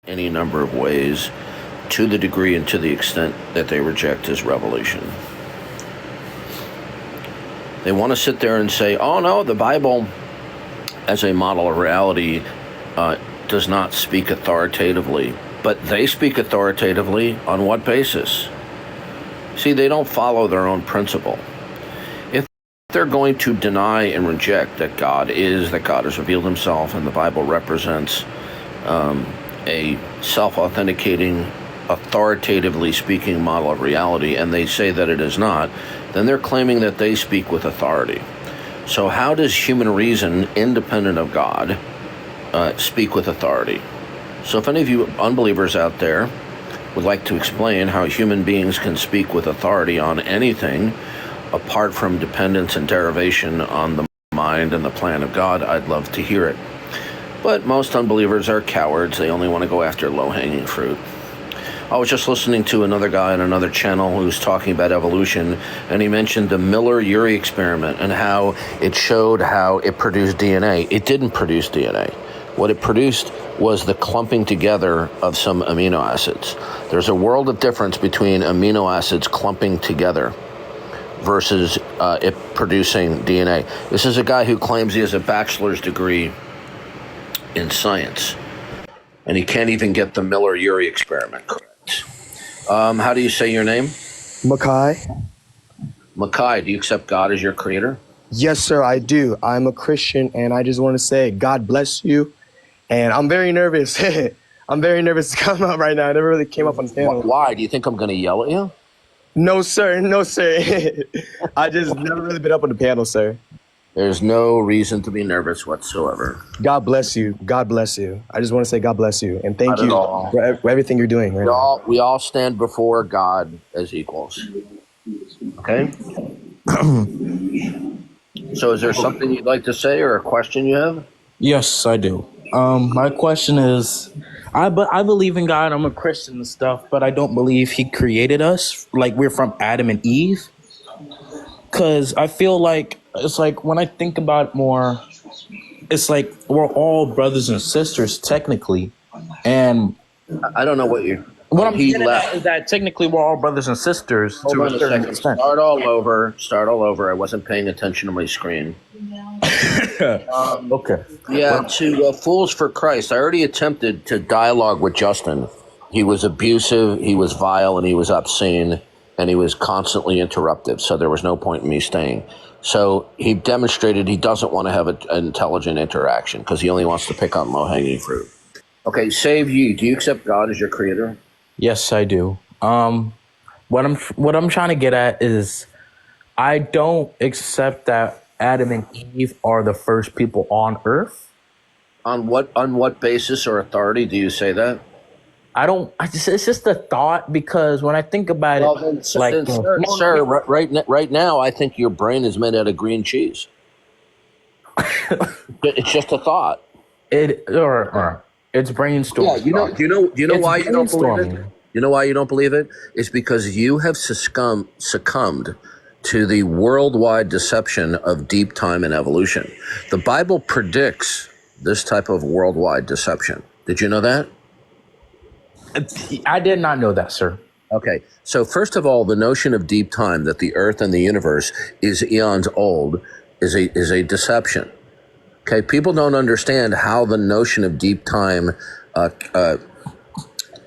any number of ways to the degree and to the extent that they reject his revelation. They want to sit there and say, oh no, the Bible as a model of reality does not speak authoritatively. But they speak authoritatively on what basis? See, they don't follow their own principle. If they're going to deny and reject that God has revealed himself and the Bible represents a self-authenticating, authoritatively speaking model of reality, and they say that it is not, then they're claiming that they speak with authority. So how does human reason, independent of God, speak with authority? So if any of you unbelievers out there would like to explain how human beings can speak with authority on anything apart from dependence and derivation on the mind and the plan of God, I'd love to hear it. But most unbelievers are cowards. They only want to go after low-hanging fruit. I was just listening to another guy on another channel who's talking about evolution, and he mentioned the Miller-Urey experiment and how it showed how it produced DNA. It didn't produce DNA. What it produced was the clumping together of some amino acids. There's a world of difference between amino acids clumping together versus it producing DNA. This is a guy who claims he has a bachelor's degree in science, and he can't even get the Miller-Urey experiment correct. How do you say your name? Makai. Makai, do you accept God as your creator? Yes, sir, I do. I'm a Christian, and I just want to say God bless you. And I'm very nervous. I'm very nervous to come up right now. I never really came up on the panel. Why? Do you think I'm going to yell at you? No, sir. No, sir. I just never really been up on the panel, sir. There's no reason to be nervous whatsoever. God bless you. God bless you. I just want to say God bless you. And thank you for everything you're doing right now. We all stand before God as equals. Okay? So is there something you'd like to say or a question you have? Yes, I do. My question is, I believe in God. I'm a Christian and stuff, but I don't believe he created us like we're from Adam and Eve. Because I feel like it's like when I think about it more, it's like we're all brothers and sisters technically. And I don't know what you're... What I'm getting at is that technically we're all brothers and sisters. Hold on a second. Start all over. I wasn't paying attention to my screen. Okay. Yeah, to Fools for Christ, I already attempted to dialogue with Justin. He was abusive, he was vile, and he was obscene, and he was constantly interruptive, so there was no point in me staying. So he demonstrated he doesn't want to have an intelligent interaction because he only wants to pick on low-hanging fruit. Okay, Save Ye, do you accept God as your creator? Yes, I do. What I'm trying to get at is I don't accept that Adam and Eve are the first people on Earth. On what basis or authority do you say that? It's just a thought because when I think about it, sir, right now, I think your brain is made out of green cheese. It's just a thought. It's brainstorming. Yeah, you know why you don't believe it? You know why you don't believe it? It's because you have succumbed to the worldwide deception of deep time and evolution. The Bible predicts this type of worldwide deception. Did you know that? I did not know that, sir. Okay. So first of all, the notion of deep time, that the earth and the universe is eons old, is a deception. Okay. People don't understand how the notion of deep time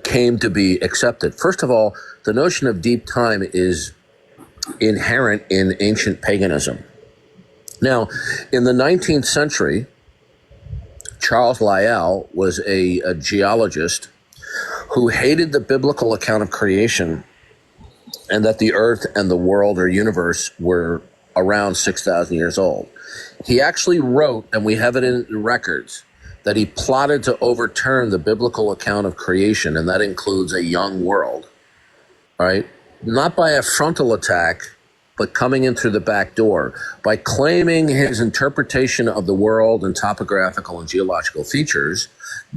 came to be accepted. First of all, the notion of deep time is inherent in ancient paganism. Now, in the 19th century, Charles Lyell was a geologist who hated the biblical account of creation and that the earth and the world or universe were around 6,000 years old. He actually wrote, and we have it in the records, that he plotted to overturn the biblical account of creation, and that includes a young world, right? Not by a frontal attack, but coming in through the back door, by claiming his interpretation of the world and topographical and geological features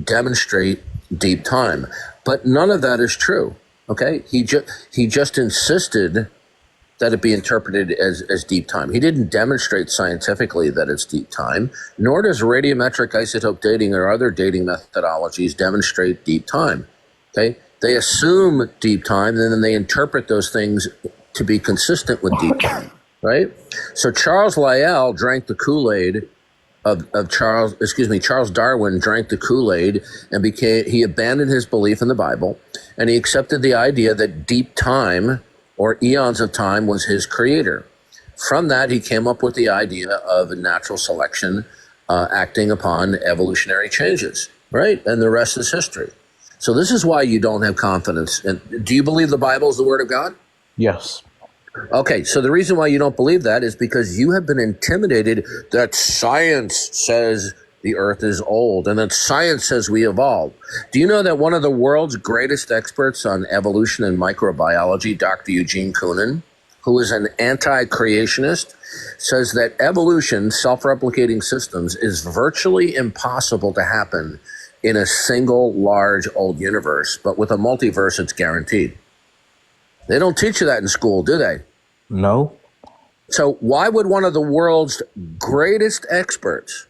demonstrate deep time. But none of that is true, okay? He just insisted that it be interpreted as deep time. He didn't demonstrate scientifically that it's deep time, nor does radiometric isotope dating or other dating methodologies demonstrate deep time. Okay? They assume deep time, and then they interpret those things to be consistent with deep time, right? So Charles Lyell drank the Kool-Aid of Charles Darwin drank the Kool-Aid and he abandoned his belief in the Bible, and he accepted the idea that deep time or eons of time was his creator. From that, he came up with the idea of natural selection acting upon evolutionary changes, right? And the rest is history. So this is why you don't have confidence. Do you believe the Bible is the Word of God? Yes. Okay, so the reason why you don't believe that is because you have been intimidated that science says the earth is old and that science says we evolved. Do you know that one of the world's greatest experts on evolution and microbiology, Dr. Eugene Koonin, who is an anti-creationist, says that evolution, self-replicating systems, is virtually impossible to happen in a single large old universe, but with a multiverse, it's guaranteed. They don't teach you that in school, do they? No. So why would one of the world's greatest experts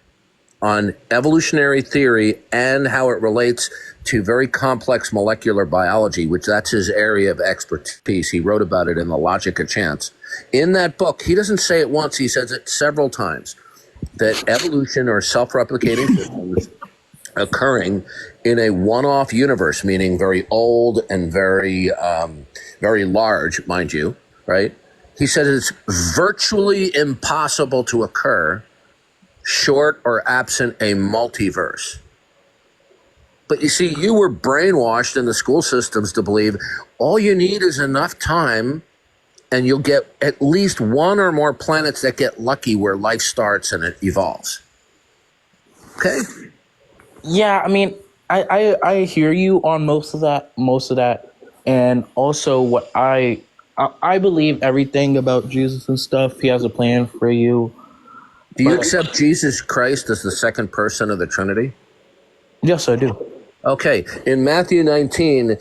on evolutionary theory and how it relates to very complex molecular biology, which that's his area of expertise, he wrote about it in The Logic of Chance. In that book, he doesn't say it once, he says it several times, that evolution or self-replicating systems occurring in a one-off universe, meaning very old and very large, mind you, right? He said it's virtually impossible to occur short or absent a multiverse. But you see, you were brainwashed in the school systems to believe all you need is enough time and you'll get at least one or more planets that get lucky where life starts and it evolves. Okay? Yeah, I mean, I hear you on most of that, and also what I believe everything about Jesus and stuff. He has a plan for you. Do you accept Jesus Christ as the second person of the Trinity? Yes, I do. Okay, in Matthew 19,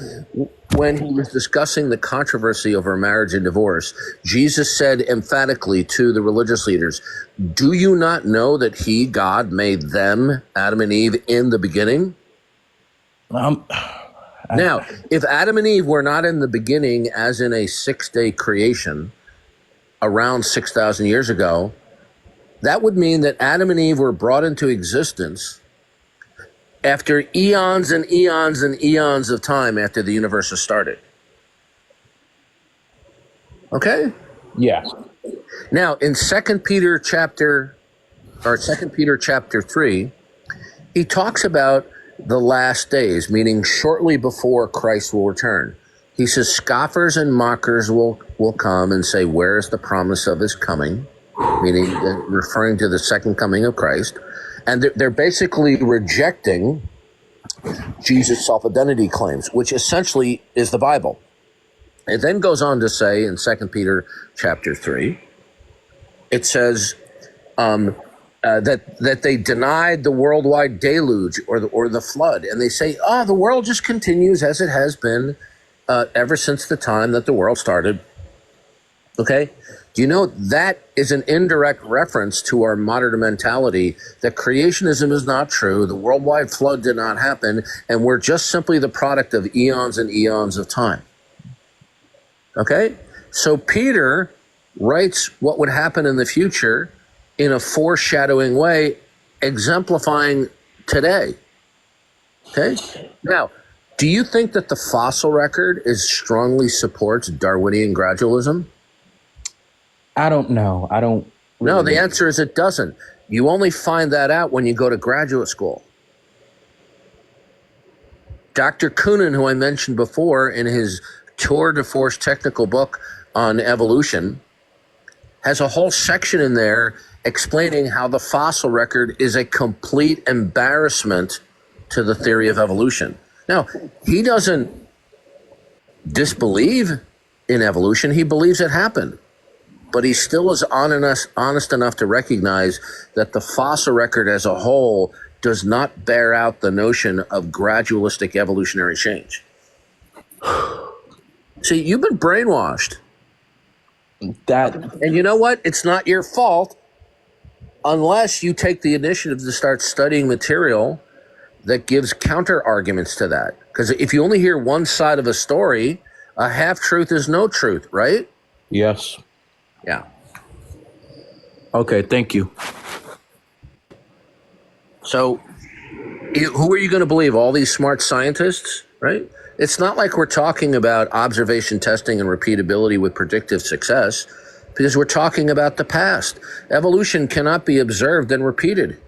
when he was discussing the controversy over marriage and divorce, Jesus said emphatically to the religious leaders, "Do you not know that he, God, made them, Adam and Eve, in the beginning?" Now, if Adam and Eve were not in the beginning as in a 6-day creation around 6,000 years ago, that would mean that Adam and Eve were brought into existence after eons and eons and eons of time after the universe has started. Okay? Yeah. Now, in 2 Peter chapter 3, he talks about the last days, meaning shortly before Christ will return. He says, scoffers and mockers will come and say, where is the promise of his coming? Meaning, referring to the second coming of Christ. And they're basically rejecting Jesus' self-identity claims, which essentially is the Bible. It then goes on to say in 2 Peter chapter 3, it says that they denied the worldwide deluge or the flood. And they say, the world just continues as it has been ever since the time that the world started. Okay? Do you know that is an indirect reference to our modern mentality that creationism is not true, the worldwide flood did not happen, and we're just simply the product of eons and eons of time. Okay? So Peter writes what would happen in the future in a foreshadowing way, exemplifying today. Okay? Now, do you think that the fossil record strongly supports Darwinian gradualism? I don't know. I don't. Really No, the answer is it doesn't. You only find that out when you go to graduate school. Dr. Koonin, who I mentioned before in his tour de force technical book on evolution, has a whole section in there explaining how the fossil record is a complete embarrassment to the theory of evolution. Now, he doesn't disbelieve in evolution. He believes it happened. But he still is honest enough to recognize that the fossil record as a whole does not bear out the notion of gradualistic evolutionary change. See, you've been brainwashed. That And you know what? It's not your fault unless you take the initiative to start studying material that gives counter arguments to that. Because if you only hear one side of a story, a half truth is no truth, right? yes. Yeah. Okay, thank you. So who are you going to believe? All these smart scientists, right? It's not like we're talking about observation testing and repeatability with predictive success, because we're talking about the past. Evolution cannot be observed and repeated.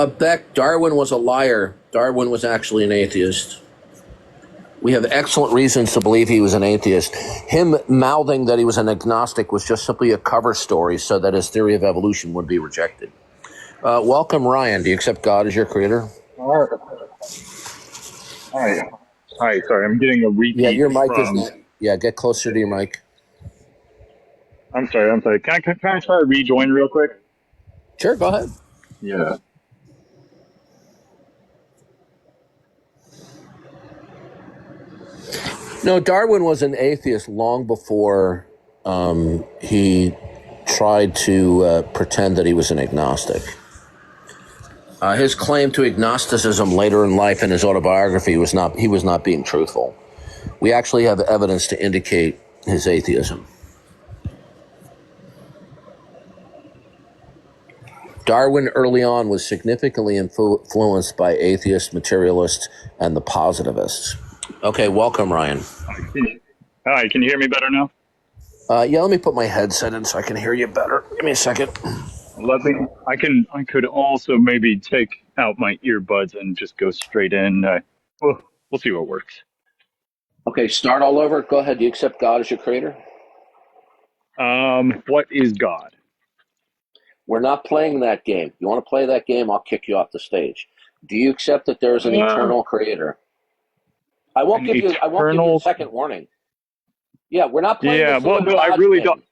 Beck, Darwin was a liar. Darwin was actually an atheist. We have excellent reasons to believe he was an atheist. Him mouthing that he was an agnostic was just simply a cover story so that his theory of evolution would be rejected. Welcome, Ryan. Do you accept God as your creator? All right. Hi. Hi. Sorry, I'm getting a Yeah, repeat your mic is from. not. Yeah, get closer to your mic. I'm sorry. I'm sorry. Can I try to rejoin real quick? Sure, go ahead. Yeah. No, Darwin was an atheist long before he tried to pretend that he was an agnostic. His claim to agnosticism later in life in his autobiography was not, he was not being truthful. We actually have evidence to indicate his atheism. Darwin early on was significantly influenced by atheists, materialists, and the positivists. Okay, welcome, Ryan. Hi. Can you hear me better now? Yeah, let me put my headset in so I can hear you better. Give me a second. Let me. I can. I could also maybe take out my earbuds and just go straight in. We'll see what works. Okay, start all over. Go ahead. Do you accept God as your creator? What is God? We're not playing that game. You want to play that game, I'll kick you off the stage. Do you accept that there is an Uh, eternal creator? I won't an give you a eternal. second warning. Yeah, we're not playing Yeah. this Well, little no, I God really don't.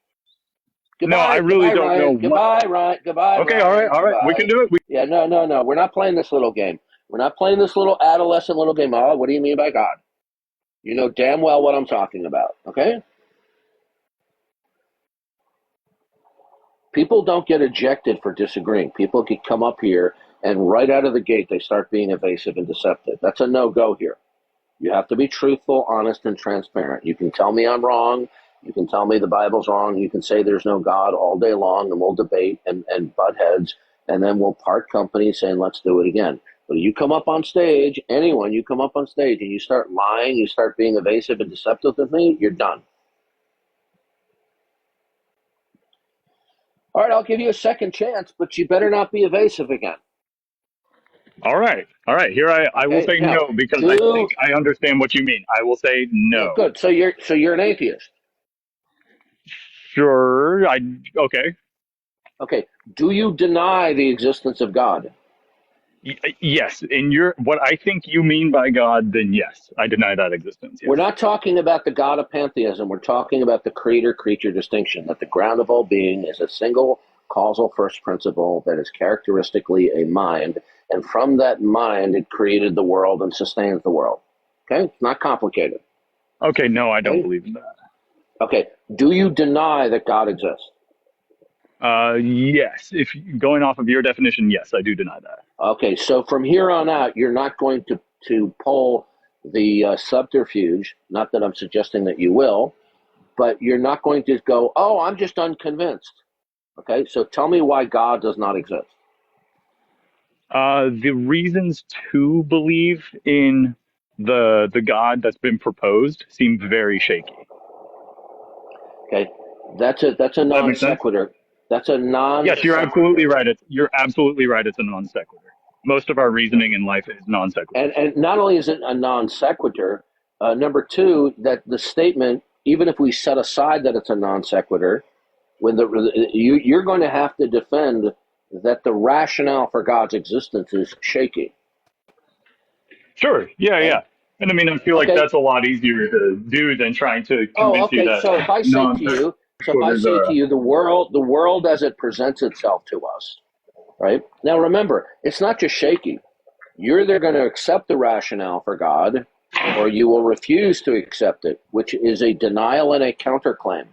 game. No, I Goodbye, really goodbye, don't know Ryan. what. Goodbye, Ryan. Goodbye, Okay. All right. Ryan. All right. We can Goodbye. do it. Yeah, no. We're not playing this little game. We're not playing this little adolescent little game. Oh, what do you mean by God? You know damn well what I'm talking about, okay? People don't get ejected for disagreeing. People can come up here and right out of the gate they start being evasive and deceptive. That's a no-go here. You have to be truthful, honest, and transparent. You can tell me I'm wrong. You can tell me the Bible's wrong. You can say there's no God all day long, and we'll debate and butt heads, and then we'll part company saying, let's do it again. But you come up on stage, anyone, you come up on stage and you start lying, you start being evasive and deceptive with me, you're done. All right, I'll give you a second chance, but you better not be evasive again. All right. All right. Here I will Okay, say now, no because I think I understand what you mean. I will say yeah, no. good. So you're an atheist. Sure. Okay. Okay. Do you deny the existence of God? Yes. In your what I think you mean by God, then yes. I deny that existence. We're Yes. not talking about the God of pantheism. We're talking about the creator-creature distinction, that the ground of all being is a single causal first principle that is characteristically a mind, and from that mind it created the world and sustains the world. Okay? It's not complicated. Okay, no, I don't Okay? believe in that. Okay. Do you deny that God exists? Yes. If going off of your definition, yes, I do deny that. Okay, so from here on out, you're not going to pull the subterfuge. Not that I'm suggesting that you will, but you're not going to go, "Oh, I'm just unconvinced." Okay, so tell me why God does not exist. The reasons to believe in the God that's been proposed seem very shaky. Okay, that's a Does that non make sense? sequitur. That's a non Yes, you're absolutely sequitur. right. You're absolutely right. It's a non sequitur. Most of our reasoning in life is non And sequiturs. and not only is it a non sequitur, number two, that the statement, even if we set aside that it's a non sequitur, when you're going to have to defend that the rationale for God's existence is shaky. Sure. Yeah, Okay. yeah. And I mean, I feel like Okay. that's a lot easier to do than trying to Oh, convince you okay. that So if I say to non. you, So if I quoted say to you, the world as it presents itself to us, right? Now remember, it's not just shaky. You're either going to accept the rationale for God or you will refuse to accept it, which is a denial and a counterclaim.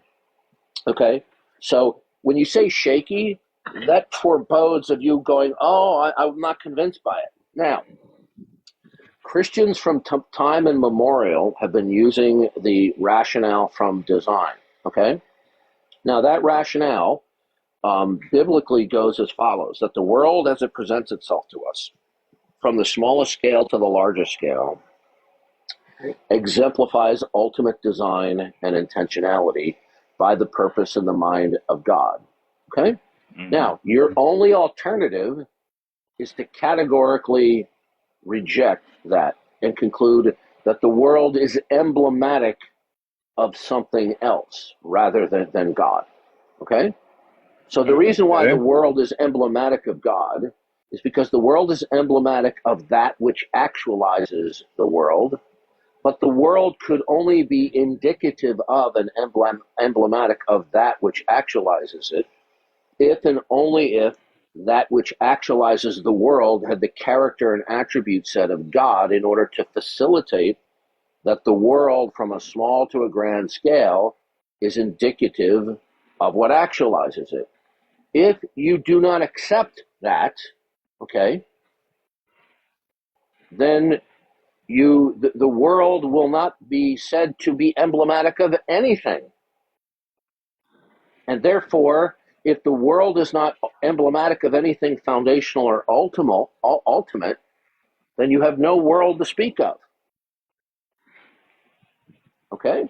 Okay? So when you say shaky, that forebodes of you going, oh, I'm not convinced by it. Now, Christians from time immemorial have been using the rationale from design. Okay? Now, that rationale biblically goes as follows, that the world as it presents itself to us, from the smallest scale to the largest scale, exemplifies ultimate design and intentionality by the purpose and the mind of God. Okay? Now, your only alternative is to categorically reject that and conclude that the world is emblematic of something else rather than God. Okay? So the reason why the world is emblematic of God is because the world is emblematic of that which actualizes the world, but the world could only be indicative of and emblematic of that which actualizes it, if and only if that which actualizes the world had the character and attribute set of God in order to facilitate that the world from a small to a grand scale is indicative of what actualizes it. If you do not accept that, okay, then the world will not be said to be emblematic of anything. And therefore, if the world is not emblematic of anything foundational or ultimate, then you have no world to speak of. Okay?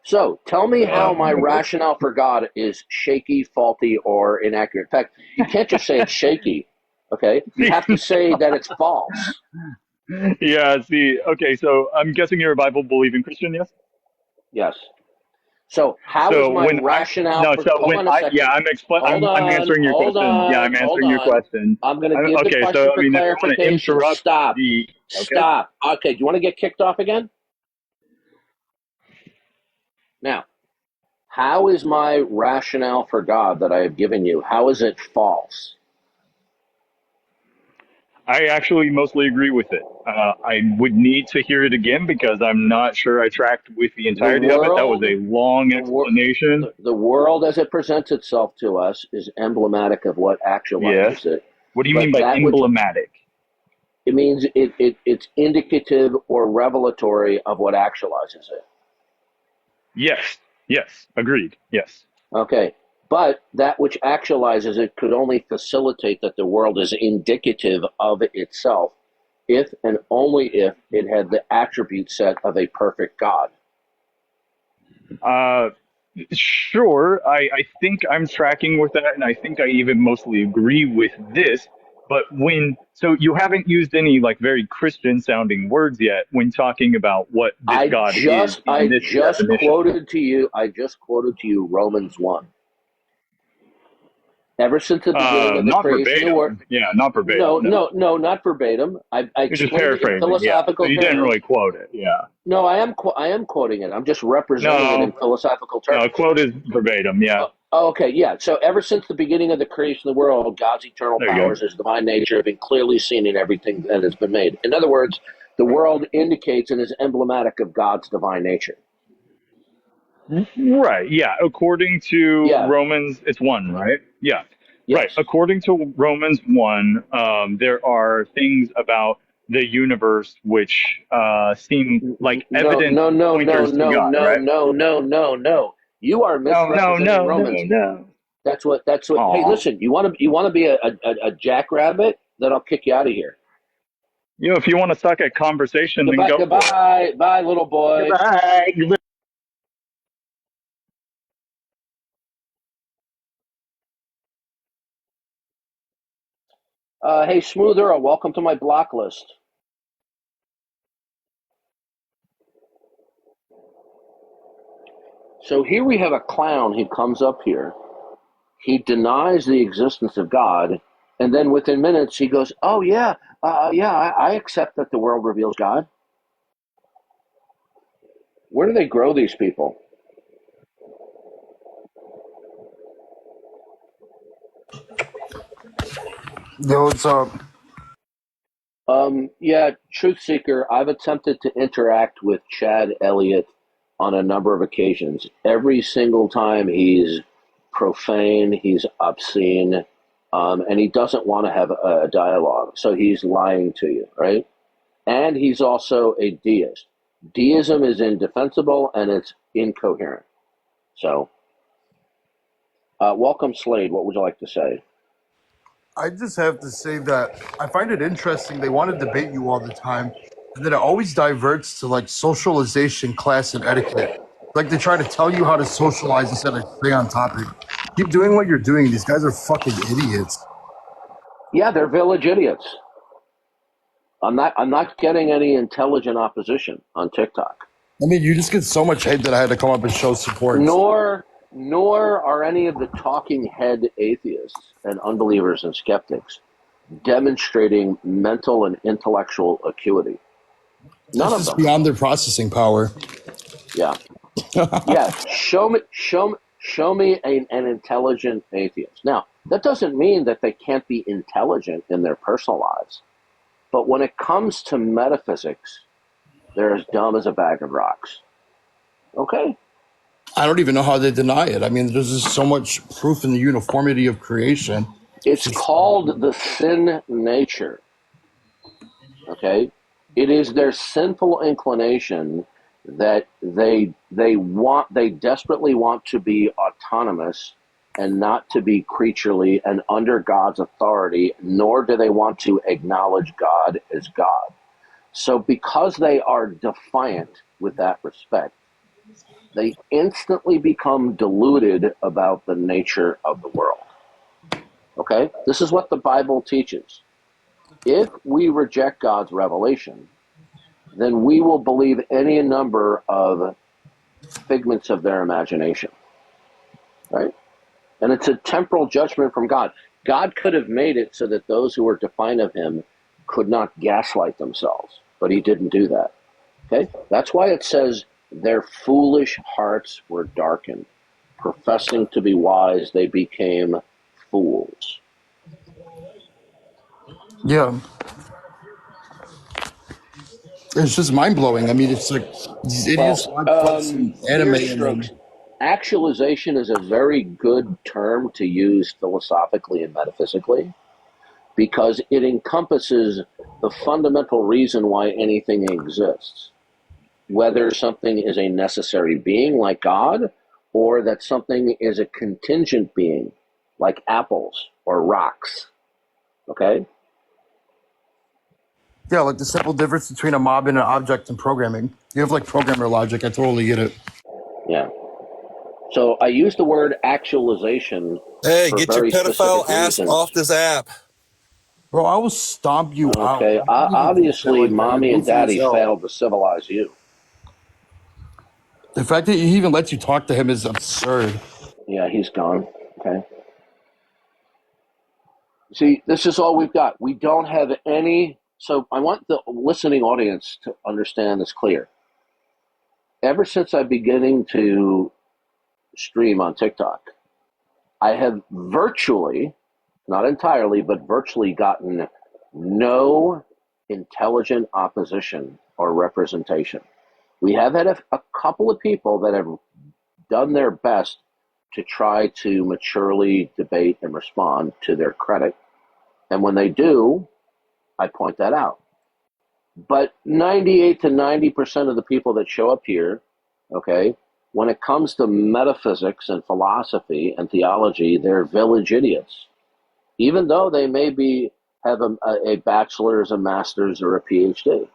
So tell me how my rationale for God is shaky, faulty, or inaccurate. In fact, you can't just say it's shaky. Okay? You have to say that it's false. Yeah, see, okay, so I'm guessing you're a Bible believing Christian, yes? Yes. So how is So my rationale for? Hold on a second. I'm answering your question. Yeah, I'm Hold answering your on. question. I'm going to give the Okay, question so I for mean, if you want to clarification. interrupt Stop. the, okay, Stop. Okay. Do you want to get kicked off again? Now, how is my rationale for God that I have given you? How is it false? I actually mostly agree with it. I would need to hear it again because I'm not sure I tracked with the The entirety of it. That was world, a long explanation. the world as it presents itself to us is emblematic of what Yes. actualizes it. What do you mean But by that which emblematic? it means it's indicative or revelatory of what actualizes it. Yes. Yes. Agreed. Yes. Okay. But that which actualizes it could only facilitate that the world is indicative of itself if and only if it had the attribute set of a perfect God. Uh, sure. I think I'm tracking with that, and I think I even mostly agree with this. But so you haven't used any like very Christian sounding words yet when talking about what this God is I in this just definition. quoted to you Romans 1. Ever since the beginning of the Not creation of the world. verbatim. Yeah, not verbatim. No, No, no, not verbatim. I you're just explained it in paraphrasing. Yeah. So philosophical you didn't terms. really quote it. Yeah. No, I am quoting it. I'm just representing it in No, philosophical no. A terms. quote is verbatim. Yeah. Okay, yeah. So ever since the beginning of the creation of the world, God's eternal There you powers, His divine nature, have been clearly seen in everything that has been made. In other words, the world indicates and is emblematic of God's divine nature. go. Right. Yeah. According to Yeah. Romans, it's one, right? Yeah. Right. Yes. According to Romans 1, there are things about the universe which seem like No, evident no, no, no, pointers to no, God, no, right? no, no, no, no. You are No, no, misrepresenting no, no, Romans. no. That's what. Hey, Aw. listen. You want to be a jackrabbit? Then I'll kick you out of here. If you want to suck at conversation, then Goodbye, go for it. goodbye, bye, little boy. Goodbye. Hey, Smooth Earl, welcome to my block list. So here we have a clown who comes up here. He denies the existence of God, and then within minutes he goes, "Oh yeah, yeah, I accept that the world reveals God." Where do they grow these people? Yo, what's up? Yeah, Truth Seeker, I've attempted to interact with Chad Elliott on a number of occasions. Every single time he's profane, he's obscene, and he doesn't want to have a dialogue. So he's lying to you, right? And he's also a deist. Deism is indefensible and it's incoherent. So, welcome, Slade. What would you like to say? I just have to say that I find it interesting. They want to debate you all the time, and then it always diverts to like socialization, class, and etiquette. Like they try to tell you how to socialize instead of stay on topic. Keep doing what you're doing. These guys are fucking idiots. Yeah, they're village idiots. I'm not getting any intelligent opposition on TikTok. I mean, you just get so much hate that I had to come up and show support. Nor are any of the talking head atheists and unbelievers and skeptics demonstrating mental and intellectual acuity. None It's of just them. beyond their processing power. Yeah. Yeah. Show me an intelligent atheist. Now, that doesn't mean that they can't be intelligent in their personal lives. But when it comes to metaphysics, they're as dumb as a bag of rocks. Okay? I don't even know how they deny it. I mean, there's just so much proof in the uniformity of creation. It's called the sin nature. Okay? It is their sinful inclination that they desperately want to be autonomous and not to be creaturely and under God's authority, nor do they want to acknowledge God as God. So because they are defiant with that respect, they instantly become deluded about the nature of the world. Okay? This is what the Bible teaches. If we reject God's revelation, then we will believe any number of figments of their imagination. Right? And it's a temporal judgment from God. God could have made it so that those who were defiant of him could not gaslight themselves, but he didn't do that. Okay? That's why it says their foolish hearts were darkened. Professing to be wise, they became fools. Yeah. It's just mind blowing. I mean, it's like these idiots watch fucking anime Beer and strokes. then Actualization is a very good term to use philosophically and metaphysically because it encompasses the fundamental reason why anything exists. Whether something is a necessary being like God, or that something is a contingent being like apples or rocks. Okay? yeah, like the simple difference between a mob and an object in programming. You have like programmer logic. I totally get it. Yeah. So I use the word actualization Hey, for get your very pedophile specific ass reasons. off this app. Bro, I will stomp you out. Okay. You don't even do shit Obviously, like that. You're mommy and goofy as daddy hell. failed to civilize you. The fact that he even lets you talk to him is absurd. Yeah, he's gone. Okay. See, this is all we've got. We don't have any. So I want the listening audience to understand this clear. Ever since I'm beginning to stream on TikTok, I have virtually, not entirely, but virtually gotten no intelligent opposition or representation. We have had a couple of people that have done their best to try to maturely debate and respond to their credit. And when they do, I point that out. But 98 to 90% of the people that show up here, okay, when it comes to metaphysics and philosophy and theology, they're village idiots. Even though they may have a bachelor's, a master's, or a PhD.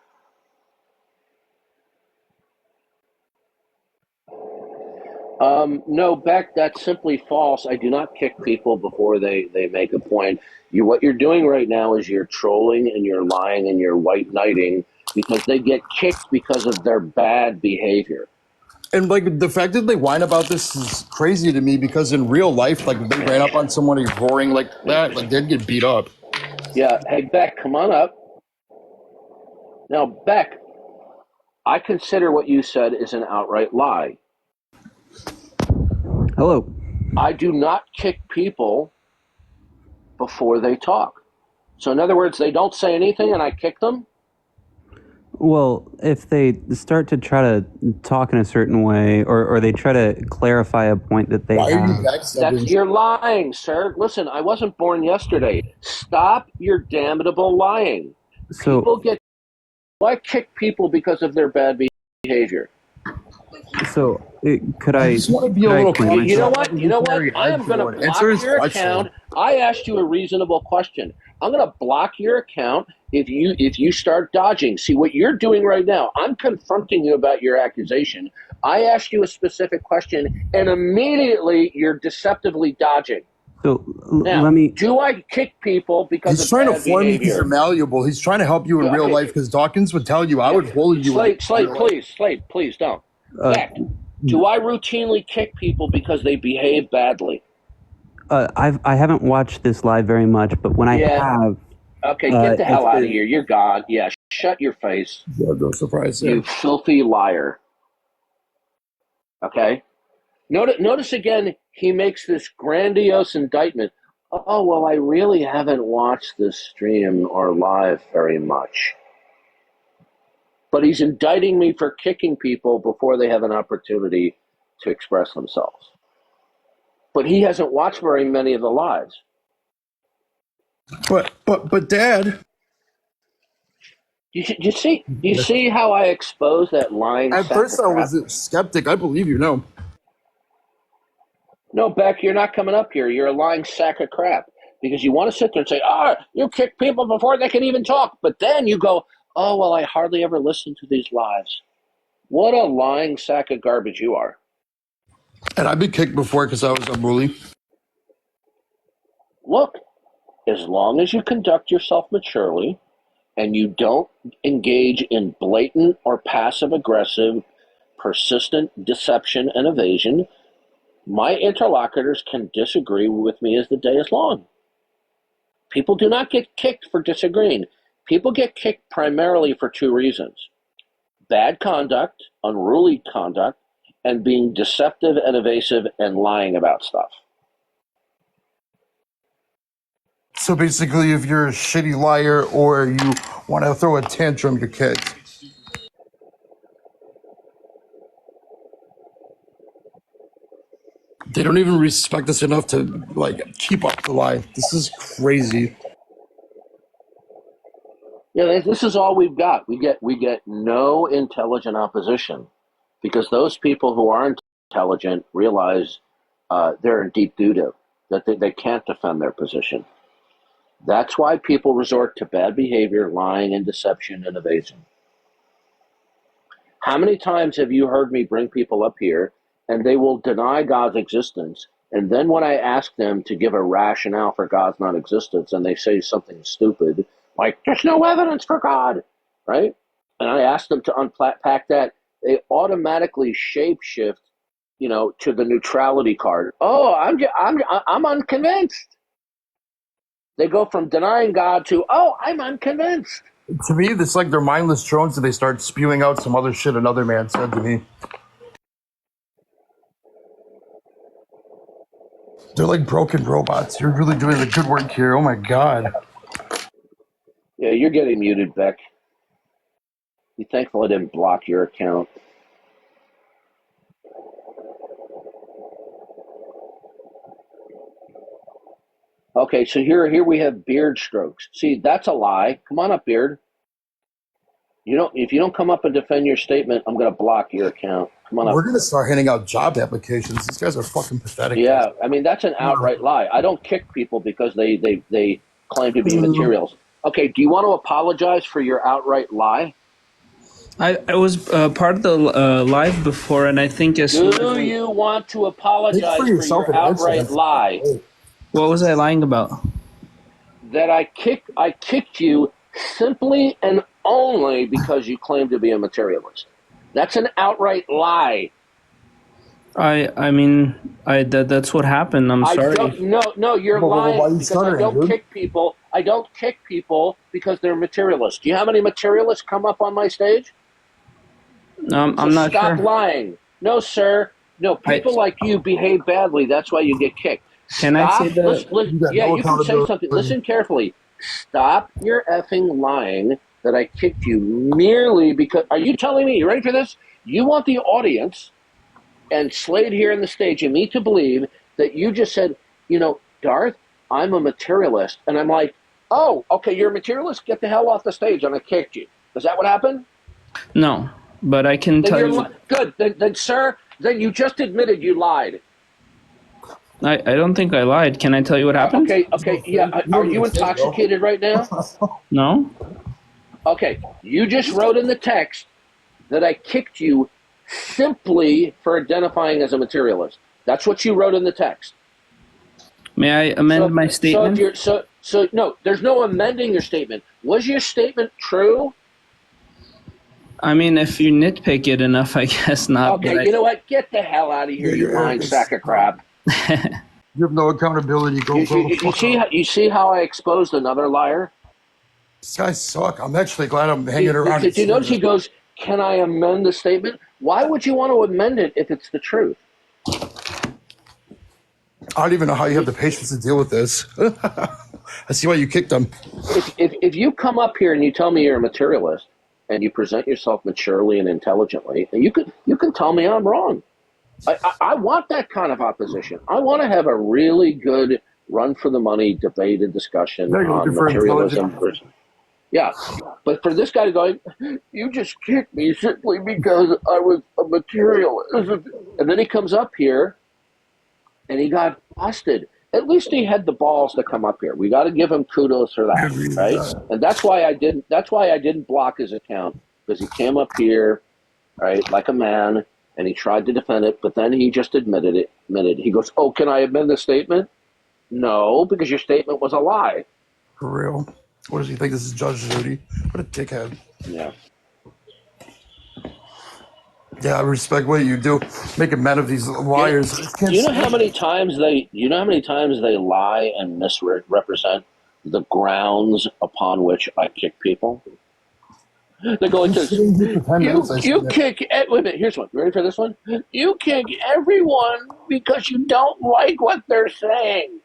No, Beck, that's simply false. I do not kick people before they make a point. What you're doing right now is you're trolling and you're lying and you're white knighting because they get kicked because of their bad behavior. And like the fact that they whine about this is crazy to me because in real life, like if they ran up on somebody roaring like that, like they'd get beat up. Yeah. Hey, Beck, come on up. Now, Beck, I consider what you said is an outright lie. Hello. I do not kick people before they talk. So in other words, they don't say anything and I kick them? Well, if they start to try to talk in a certain way, or they try to clarify a point that they Why are you have, You're lying, sir. Listen, I wasn't born yesterday. Stop your damnable lying. so I kick people because of their bad behavior. could I I? just want to be a could I little explain You know myself? what? You know what? I am going to block your account. I asked you a reasonable question. I'm going to block your account if you start dodging. See what you're doing right now. I'm confronting you about your accusation. I asked you a specific question, and immediately you're deceptively dodging. So Now, let me. do I kick people because He's of trying to bad form you because behavior? you're malleable. He's trying to help you in real Okay. life because Dawkins would tell you I would bully you. Slate, please don't. Fact, do I routinely kick people because they behave badly? I haven't watched this live very much, but when I have, Okay, get the hell it's out of been- here. You're gone. Yeah, shut your face. Yeah, no surprise. You filthy liar. Okay? Notice again, he makes this grandiose indictment. Oh, well, I really haven't watched this stream or live very much. But he's indicting me for kicking people before they have an opportunity to express themselves. But he hasn't watched very many of the lives. But Dad. You see how I expose that lying At sack first of I crap? was a skeptic. I believe you now. No, Beck, you're not coming up here. You're a lying sack of crap because you want to sit there and say, you kick people before they can even talk. But then you go, oh, well, I hardly ever listen to these lives. What a lying sack of garbage you are. And I've been kicked before because I was a bully. Look, as long as you conduct yourself maturely and you don't engage in blatant or passive-aggressive, persistent deception and evasion, my interlocutors can disagree with me as the day is long. People do not get kicked for disagreeing. People get kicked primarily for two reasons: bad conduct, unruly conduct, and being deceptive and evasive and lying about stuff. So basically, if you're a shitty liar or you want to throw a tantrum, you're kicked. They don't even respect us enough to keep up the lie. This is crazy. Yeah, this is all we've got. We get no intelligent opposition because those people who are intelligent realize they're in deep doo-doo, that they can't defend their position. That's why people resort to bad behavior, lying, and deception and evasion. How many times have you heard me bring people up here and they will deny God's existence, and then when I ask them to give a rationale for God's non-existence and they say something stupid, like, there's no evidence for God, right? And I ask them to unpack that, they automatically shapeshift, to the neutrality card. Oh, I'm unconvinced. They go from denying God to, oh, I'm unconvinced. To me, it's like they're mindless drones and they start spewing out some other shit another man said to me. They're like broken robots. You're really doing the good work here. Oh my God. Yeah, you're getting muted, Beck. Be thankful I didn't block your account. Okay, so here we have beard strokes. See, that's a lie. Come on up, Beard. If you don't come up and defend your statement, I'm going to block your account. Come on up. We're going to start handing out job applications. These guys are fucking pathetic. Yeah, I mean, that's an outright lie. I don't kick people because they claim to be materials. Okay, do you want to apologize for your outright lie? I was part of the live before, and I think as soon Do as you want to apologize for yourself your an answer. outright lie? what was I lying about? That I kicked you simply and only because you claim to be a materialist. That's an outright lie. I mean, that's what happened. I'm sorry. No, you're lying why are you because I stuttering, don't dude? kick people. I don't kick people because they're materialists. Do you have any materialists come up on my stage? I'm not Stop sure. lying. No, sir. No, people like you behave badly. Can I say that? Yeah, you can say something. Listen carefully. stop your effing lying that I kicked you merely because. Are you telling me? You ready for this? You want the audience and Slade here on the stage and me to believe that you just said, Darth, I'm a materialist. And I'm like, oh, okay, you're a materialist? Get the hell off the stage. And I kicked you. Is that what happened? No, but I can Then tell you're you. good. Then, sir, then you just admitted you lied. I don't think I lied. Can I tell you what happened? Okay, yeah. Are you intoxicated right now? No. Okay, you just wrote in the text that I kicked you simply for identifying as a materialist. That's what you wrote in the text. May I amend my statement? So no, there's no amending your statement. Was your statement true? I mean, if you nitpick it enough, I guess not. Okay, you know what? Get the hell out of here, you lying sack of crap. You have no accountability. You see how I exposed another liar? These guys suck. I'm actually glad I'm hanging around. Did you notice he goes, can I amend the statement? Why would you want to amend it if it's the truth? I don't even know how you have the patience to deal with this. I see why you kicked them. If you come up here and you tell me you're a materialist and you present yourself maturely and intelligently, and you can tell me I'm wrong. I want that kind of opposition. I want to have a really good run for the money debate and discussion on materialism. Yeah, but for this guy to go, you just kicked me simply because I was a materialist. And then he comes up here and he got busted. At least he had the balls to come up here. We got to give him kudos for that, right? And that's why I didn't block his account, because he came up here, right, like a man, and he tried to defend it, but then he just admitted it. He goes, "Oh, can I amend the statement?" No, because your statement was a lie. For real. What does he think this is Judge Judy? What a dickhead. Yeah. Yeah, I respect what you do. Making men of these liars. Do you know how many times they lie and misrepresent the grounds upon which I kick people? They're going to you kick. Wait a minute. Here's one. You ready for this one? You kick everyone because you don't like what they're saying.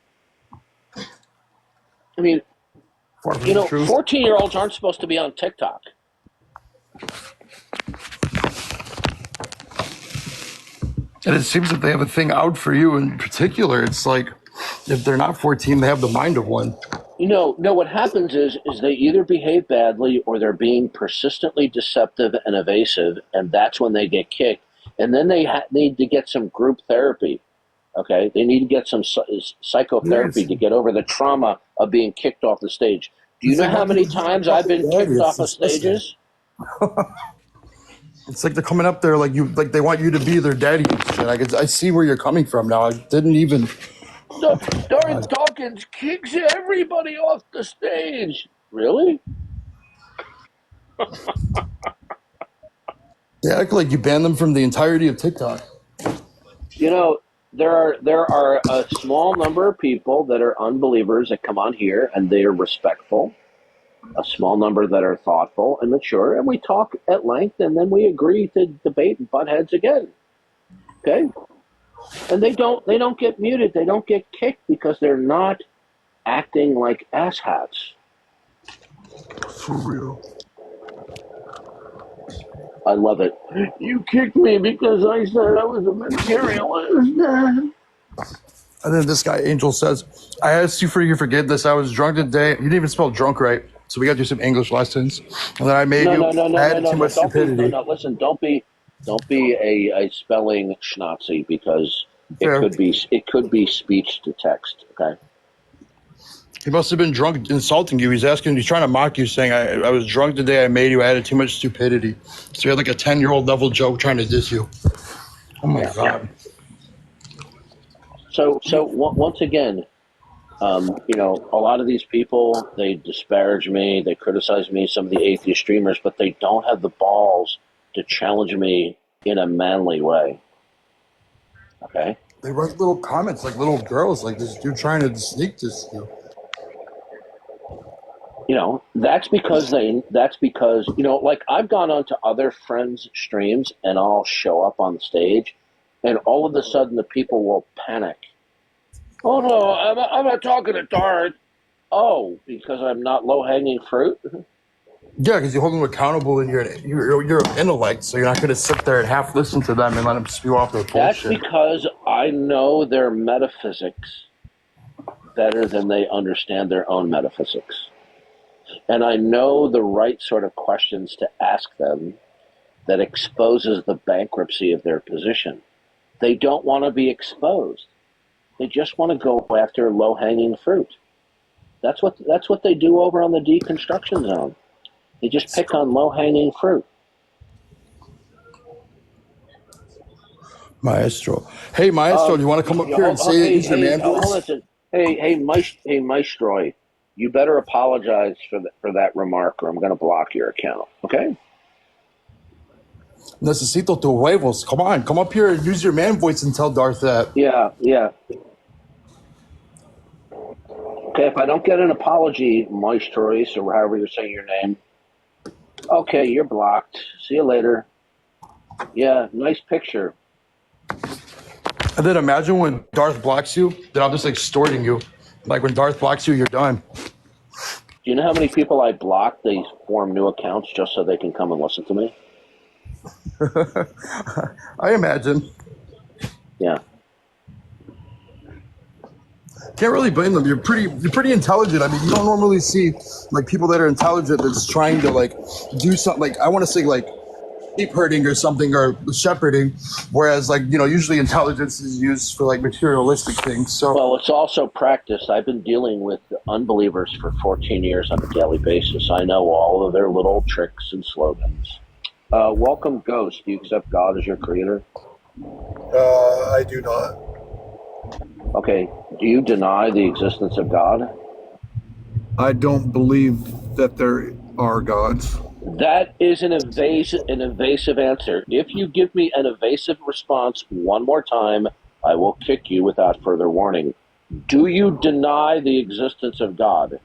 I mean, 14-year-olds aren't supposed to be on TikTok. And it seems that they have a thing out for you in particular. It's like, if they're not 14, they have the mind of one. No, what happens is they either behave badly or they're being persistently deceptive and evasive, and that's when they get kicked. And then they need to get some group therapy, okay? They need to get some psychotherapy to get over the trauma of being kicked off the stage. Do you know how many times I've been kicked off of stages? It's like they're coming up there like they want you to be their daddy. I see where you're coming from now. I didn't even... Darth Dawkins kicks everybody off the stage. Really? They act like you banned them from the entirety of TikTok. There are a small number of people that are unbelievers that come on here and they are respectful. A small number that are thoughtful and mature, and we talk at length, and then we agree to debate and butt heads again. Okay? And they don't get muted. They don't get kicked because they're not acting like asshats. For real. I love it. You kicked me because I said I was a materialist. And then this guy, Angel, says, I asked you for your forgiveness. I was drunk today. You didn't even spell drunk right. So we got to do some English lessons. And then I made too much stupidity. Listen, don't be a spelling schnazi, because it could be speech to text, okay? He must have been drunk insulting you. He's trying to mock you, saying, I was drunk today. I made you. I added too much stupidity. So you had like a 10-year-old level joke trying to diss you. Oh, my God. So once again, a lot of these people, they disparage me, they criticize me, some of the atheist streamers, but they don't have the balls to challenge me in a manly way. Okay? They write little comments like little girls, like this dude trying to sneak this you. That's because like I've gone on to other friends' streams and I'll show up on stage and all of a sudden the people will panic. Oh no, I'm not talking to Darth. Oh, because I'm not low hanging fruit? Yeah, because you hold them accountable and you're an intellect, so you're not going to sit there and half listen to them and let them spew off their That's bullshit. because I know their metaphysics better than they understand their own metaphysics. And I know the right sort of questions to ask them that exposes the bankruptcy of their position. They don't want to be exposed. They just want to go after low-hanging fruit. That's what they do over on the deconstruction zone. They just pick on low-hanging fruit. Maestro. Hey, Maestro, do you want to come up here and say use your man Hold on a voice? second. Hey, Maestro, you better apologize for that remark, or I'm going to block your account. Okay? Necesito tu huevos. Come on, come up here and use your man voice and tell Darth that. Yeah. Okay, if I don't get an apology, Moisturice, or however you're saying your name, okay, you're blocked. See you later. Yeah, nice picture. And then imagine when Darth blocks you, then I'm just extorting you. Like when Darth blocks you, you're done. Do you know how many people I block? They form new accounts just so they can come and listen to me. I imagine. Yeah. Can't really blame them. You're pretty intelligent. I mean, you don't normally see like people that are intelligent that's trying to like do something like I want to say like sheep herding or something or shepherding, whereas like usually intelligence is used for like materialistic things. So Well, it's also practice. I've been dealing with unbelievers for 14 years on a daily basis. I know all of their little tricks and slogans. Welcome, Ghost. Do you accept God as your creator? I do not. Okay. Do you deny the existence of God? I don't believe that there are gods. That is an evasive answer. If you give me an evasive response one more time, I will kick you without further warning. Do you deny the existence of God?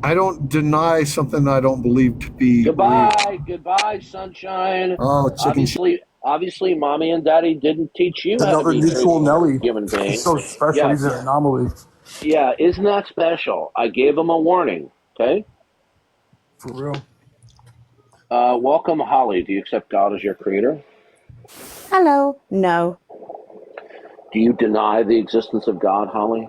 I don't deny something I don't believe to be Goodbye, sunshine. Oh, chicken shit. Obviously, mommy and daddy didn't teach you how to Another be mutual true Nelly. human beings. He's so special. Yeah, He's an anomaly. yeah. Isn't that special? I gave him a warning. Okay. For real. Welcome, Holly. Do you accept God as your creator? Hello. No. Do you deny the existence of God, Holly?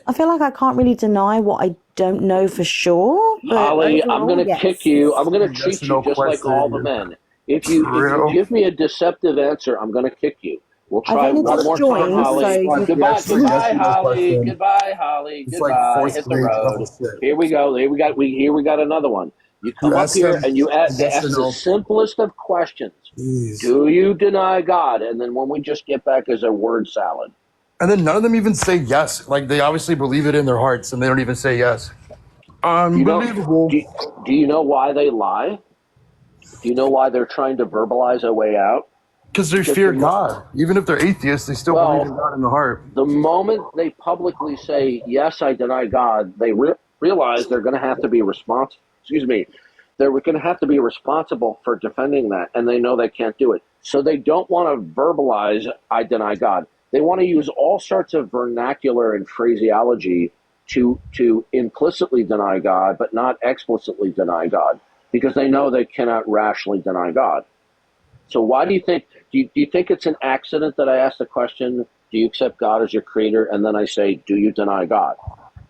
I feel like I can't really deny what I don't know for sure. But Holly, I'm going to kick you. I'm going to Yes treat or you no just like all the question. men. If you real. give me a deceptive answer, I'm going to kick you. We'll I've try only one just more time, joined, Holly. so you Goodbye, Yes, yes or no Holly. question. Goodbye, Holly. It's like Goodbye. fourth Hit the grade level road. shit. Here we go. Here we got another one. You You come up ask here them and you yes or ask the no. simplest of questions. Jeez. Do you deny God? And then when we just get back as a word salad. And then none of them even say yes. Like they obviously believe it in their hearts, and they don't even say yes. Unbelievable. Do you know why they lie? Do you know why they're trying to verbalize a way out? Because they fear God. Even if they're atheists, they still believe in God in the heart. The moment they publicly say, yes, I deny God, they realize they're going to have to be responsible. Excuse me. They're going to have to be responsible for defending that, and they know they can't do it. So they don't want to verbalize, I deny God. They want to use all sorts of vernacular and phraseology to implicitly deny God, but not explicitly deny God, because they know they cannot rationally deny God. So why do you think, do you think it's an accident that I asked the question, do you accept God as your creator? And then I say, do you deny God?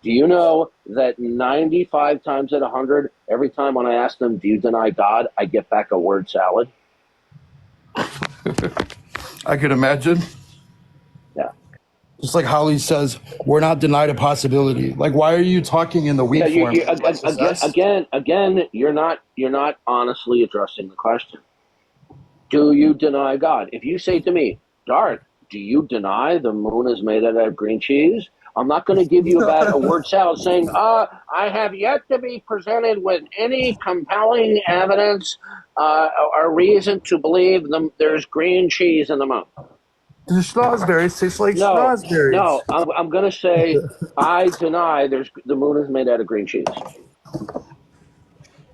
Do you know that 95 times out of 100, every time when I ask them, do you deny God, I get back a word salad? I could imagine. Yeah. Just like Holly says, we're not denied a possibility. Like, why are you talking in the we form? Again, you're not honestly addressing the question. Do you deny God? If you say to me, Darth, do you deny the moon is made out of green cheese? I'm not going to give you about a word salad saying, I have yet to be presented with any compelling evidence or reason to believe there's green cheese in the moon. The strawberries taste like strawberries. No, I'm going to say I deny the moon is made out of green cheese.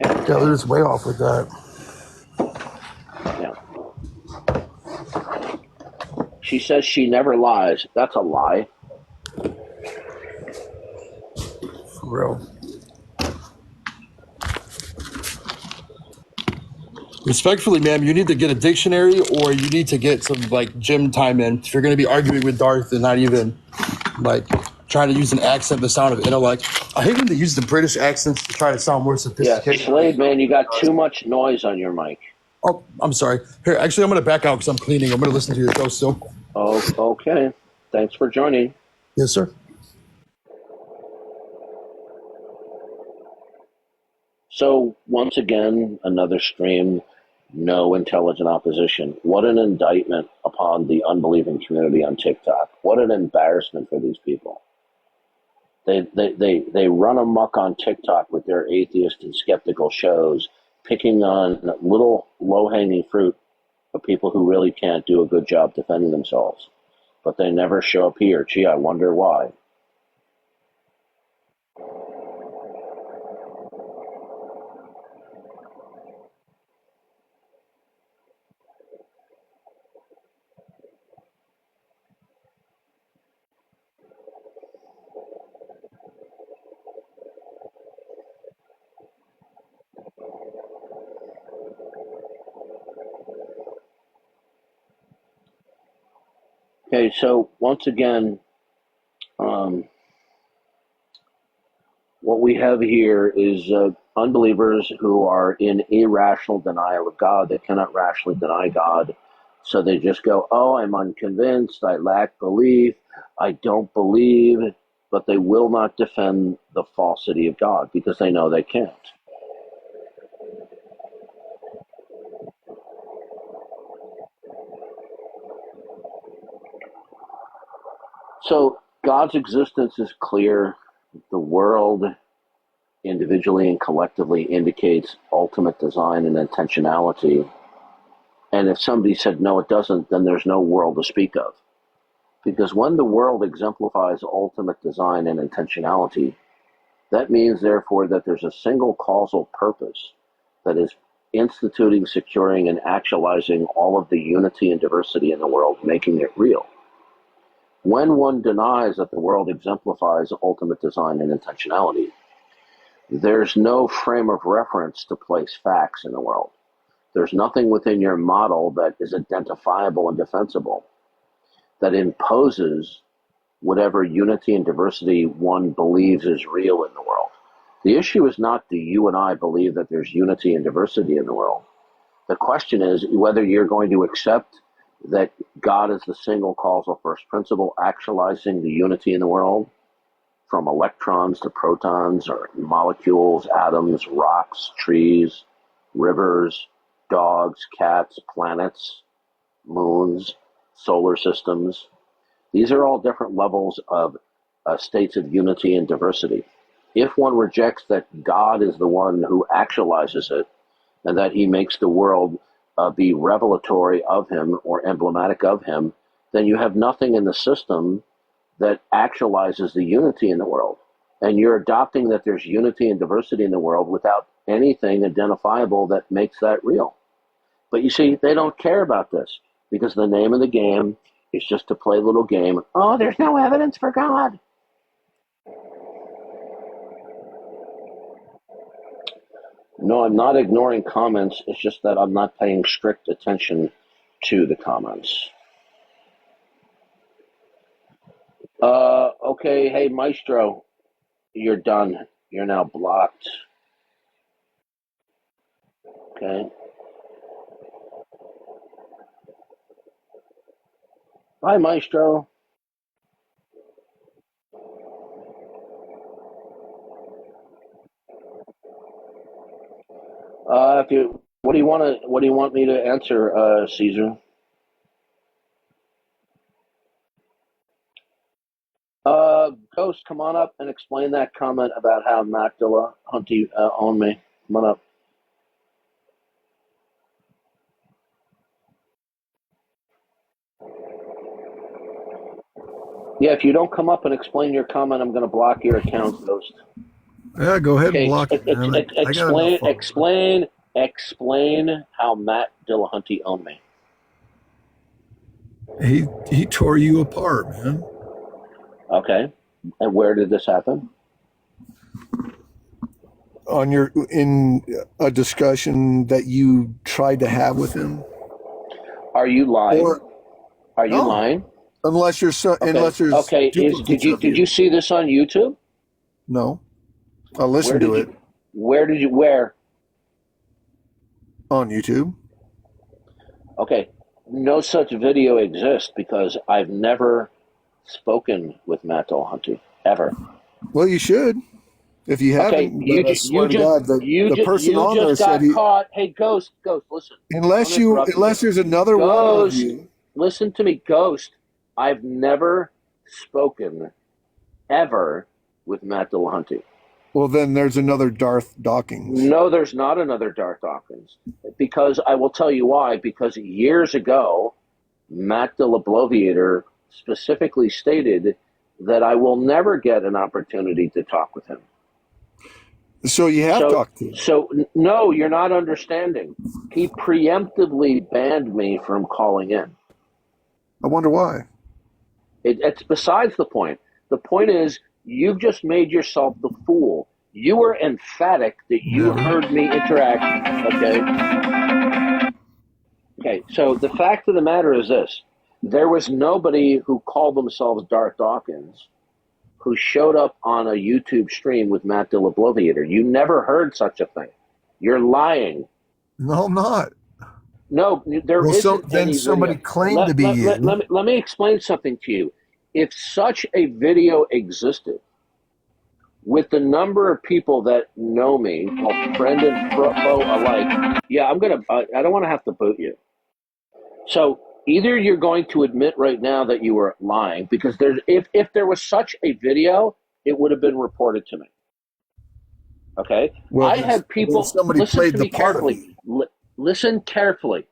Yeah, they're just way off with that. Yeah. She says she never lies. That's a lie. For real. Respectfully, ma'am, you need to get a dictionary or you need to get some like gym time in. If you're going to be arguing with Darth and not even like trying to use an accent, the sound of intellect. I hate when they use the British accents to try to sound more Yeah, sophisticated. Slade, man, you got too much noise on your mic. Oh, I'm sorry. Here, actually, I'm going to back out because I'm cleaning. I'm going to listen to your show still. Oh, okay. Thanks for joining. Yes, sir. So, once again, another stream, no intelligent opposition. What an indictment upon the unbelieving community on TikTok. What an embarrassment for these people. They run amok on TikTok with their atheist and skeptical shows, picking on little low-hanging fruit of people who really can't do a good job defending themselves. But they never show up here. Gee, I wonder why. Okay, so once again, what we have here is unbelievers who are in irrational denial of God. They cannot rationally deny God. So they just go, oh, I'm unconvinced. I lack belief. I don't believe. But they will not defend the falsity of God because they know they can't. So God's existence is clear. The world, individually and collectively, indicates ultimate design and intentionality. And if somebody said, no, it doesn't, then there's no world to speak of. Because when the world exemplifies ultimate design and intentionality, that means, therefore, that there's a single causal purpose that is instituting, securing, and actualizing all of the unity and diversity in the world, making it real. When one denies that the world exemplifies ultimate design and intentionality, there's no frame of reference to place facts in the world. There's nothing within your model that is identifiable and defensible that imposes whatever unity and diversity one believes is real in the world. The issue is not do you and I believe that there's unity and diversity in the world. The question is whether you're going to accept that God is the single causal first principle actualizing the unity in the world, from electrons to protons or molecules, atoms, rocks, trees, rivers, dogs, cats, planets, moons, solar systems. These are all different levels of states of unity and diversity. If one rejects that God is the one who actualizes it and that he makes the world be revelatory of him or emblematic of him, then you have nothing in the system that actualizes the unity in the world. And you're adopting that there's unity and diversity in the world without anything identifiable that makes that real. But you see, they don't care about this because the name of the game is just to play a little game. Oh, there's no evidence for God. No, I'm not ignoring comments. It's just that I'm not paying strict attention to the comments. Okay, hey, Maestro, you're done. You're now blocked. Okay. Bye, Maestro. What do you want me to answer, Caesar? Ghost, come on up and explain that comment about how Matt Dillahunty owned me. Come on up. Yeah, if you don't come up and explain your comment, I'm going to block your account, Ghost. Yeah, go ahead and Okay, block it, man. explain how Matt Dillahunty owned me. He tore you apart, man. Okay. And where did this happen? In a discussion that you tried to have with him. Are you lying? Are you No. lying? Unless you're unless there's duplicates of did you see this on YouTube? No. I listened to it. Where? On YouTube. Okay. No such video exists because I've never spoken with Matt Dillahunty ever. Well, you should. If you haven't, I swear to God, the person on there said he caught. Hey, Ghost, listen. Unless there's another one of you. Listen to me, Ghost. I've never spoken ever with Matt Dillahunty. Well, then there's another Darth Dawkins. No, there's not another Darth Dawkins. Because I will tell you why. Because years ago, Matt Dillabloviator specifically stated that I will never get an opportunity to talk with him. So you have talked to him. So, no, you're not understanding. He preemptively banned me from calling in. I wonder why. It's besides the point. The point is, you've just made yourself the fool. You were emphatic that you heard me interact. Okay, so the fact of the matter is this. There was nobody who called themselves Darth Dawkins who showed up on a YouTube stream with Matt Dillabloviator. You never heard such a thing. You're lying. No, I'm not. No, there isn't. Then somebody claimed to be you. Let me explain something to you. If such a video existed, with the number of people that know me, friend and foe alike, I don't want to have to boot you. So either you're going to admit right now that you were lying, because if there was such a video, it would have been reported to me. Okay? Well, I had people somebody played the part of you. Listen carefully.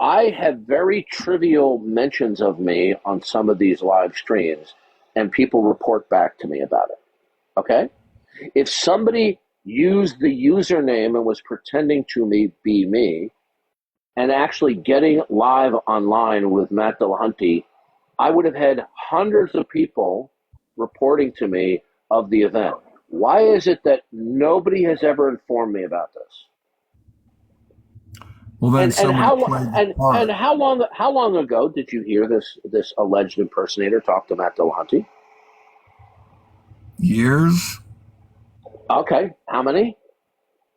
I have very trivial mentions of me on some of these live streams, and people report back to me about it. Okay? If somebody used the username and was pretending to be me, and actually getting live online with Matt Dillahunty, I would have had hundreds of people reporting to me of the event. Why is it that nobody has ever informed me about this? Well, then how long ago did you hear this alleged impersonator talk to Matt Dillahunty? Years. Okay, how many?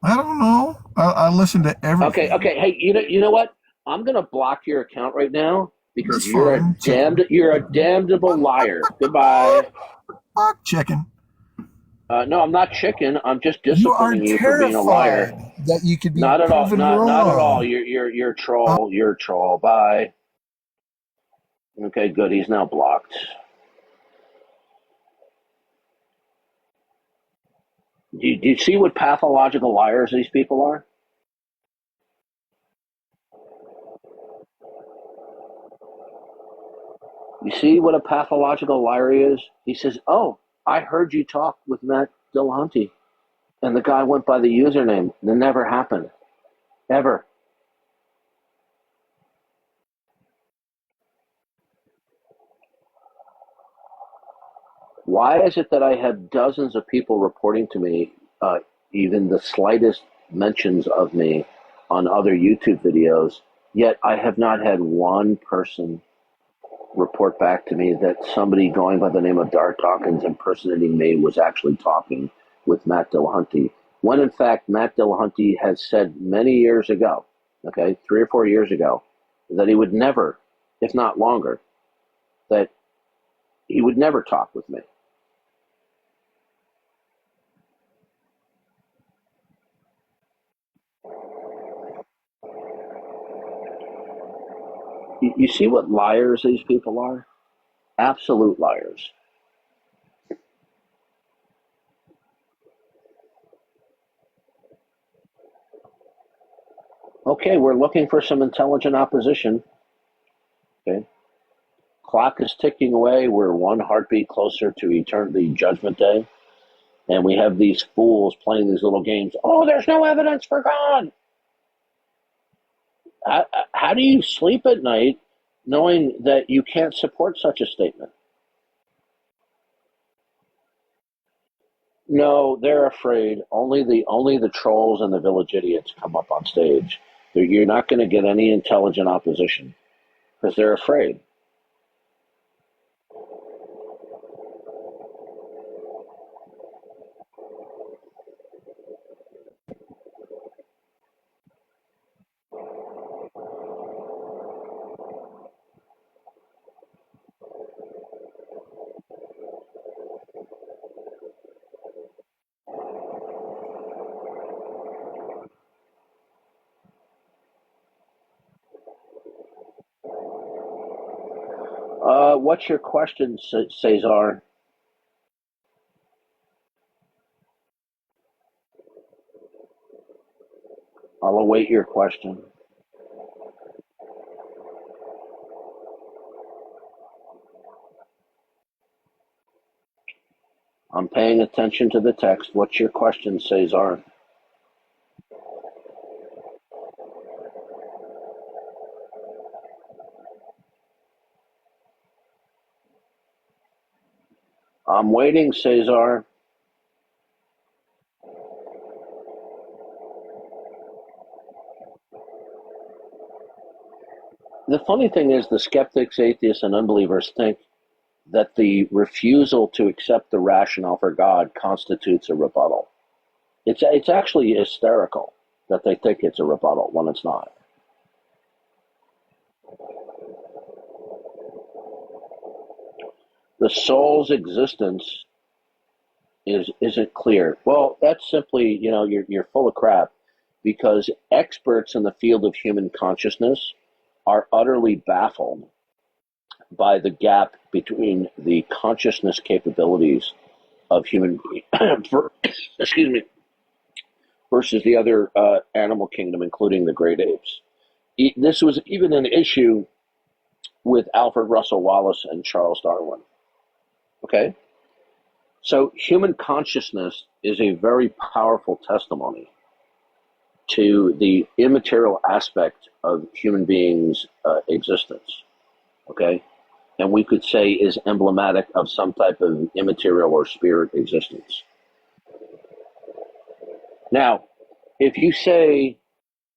I don't know. I listen to everything. Okay. Hey, you know what? I'm gonna block your account right now because you're a damnable liar. Goodbye. Chicken. No, I'm not chicken. I'm just disciplining you for being a liar. That you could be not at all. proven Not at all. wrong. You're a troll. You're a troll. Bye. Okay, good. He's now blocked. Do you see what pathological liars these people are? You see what a pathological liar he is? He says, "Oh, I heard you talk with Matt Dillahunty," and the guy went by the username. That never happened, ever. Why is it that I have dozens of people reporting to me, even the slightest mentions of me on other YouTube videos, yet I have not had one person report back to me that somebody going by the name of Darth Dawkins impersonating me was actually talking with Matt Dillahunty, when in fact Matt Dillahunty has said many years ago, 3 or 4 years ago, that he would never, if not longer, that he would never talk with me. You see what liars these people are? Absolute liars. Okay, we're looking for some intelligent opposition. Okay. Clock is ticking away. We're one heartbeat closer to eternity, Judgment Day. And we have these fools playing these little games. Oh, there's no evidence for God. How do you sleep at night knowing that you can't support such a statement. No, they're afraid. Only the trolls and the village idiots come up on stage. You're not going to get any intelligent opposition because they're afraid. What's your question, Cesar? I'll await your question. I'm paying attention to the text. What's your question, Cesar? I'm waiting, Cesar. The funny thing is the skeptics, atheists, and unbelievers think that the refusal to accept the rationale for God constitutes a rebuttal. It's actually hysterical that they think it's a rebuttal when it's not. The soul's existence isn't clear. Well, that's simply, you're full of crap, because experts in the field of human consciousness are utterly baffled by the gap between the consciousness capabilities of human excuse me, versus the other animal kingdom, including the great apes. This was even an issue with Alfred Russel Wallace and Charles Darwin. Okay? So human consciousness is a very powerful testimony to the immaterial aspect of human beings' existence. Okay? And we could say is emblematic of some type of immaterial or spirit existence. Now, if you say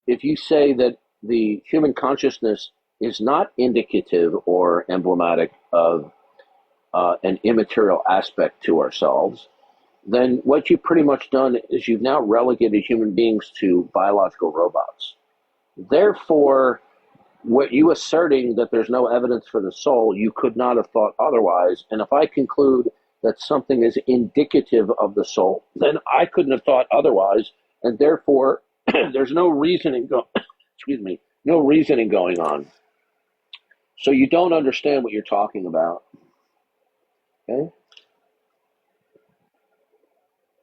that the human consciousness is not indicative or emblematic of an immaterial aspect to ourselves, then what you've pretty much done is you've now relegated human beings to biological robots. Therefore, what you asserting that there's no evidence for the soul, you could not have thought otherwise. And if I conclude that something is indicative of the soul, then I couldn't have thought otherwise, and therefore there's no reasoning no reasoning going on. So you don't understand what you're talking about. Okay?